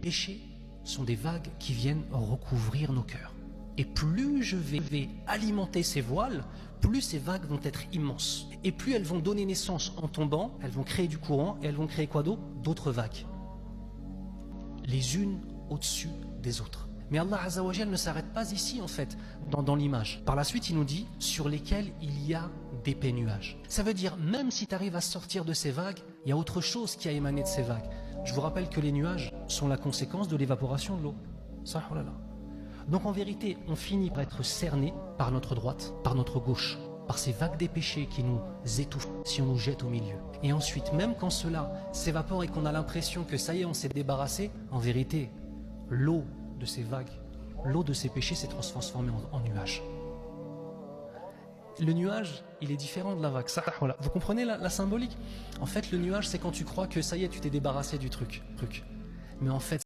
péchés sont des vagues qui viennent recouvrir nos cœurs. Et plus je vais alimenter ces voiles, plus ces vagues vont être immenses. Et plus elles vont donner naissance en tombant, elles vont créer du courant et elles vont créer quoi d'autre? D'autres vagues. Les unes au-dessus des autres. Mais Allah Azza wa Jal ne s'arrête pas ici en fait, dans l'image. Par la suite, il nous dit sur lesquels il y a d'épais nuages. Ça veut dire, même si tu arrives à sortir de ces vagues, il y a autre chose qui a émané de ces vagues. Je vous rappelle que les nuages sont la conséquence de l'évaporation de l'eau. Ça, oh là là. Donc en vérité, on finit par être cerné par notre droite, par notre gauche, par ces vagues des péchés qui nous étouffent si on nous jette au milieu. Et ensuite, même quand cela s'évapore et qu'on a l'impression que ça y est, on s'est débarrassé, en vérité, l'eau de ces vagues, l'eau de ces péchés s'est transformée en nuage. Le nuage, il est différent de la vague. Ça, voilà. Vous comprenez la symbolique? En fait, le nuage, c'est quand tu crois que ça y est, tu t'es débarrassé du truc. Mais en fait,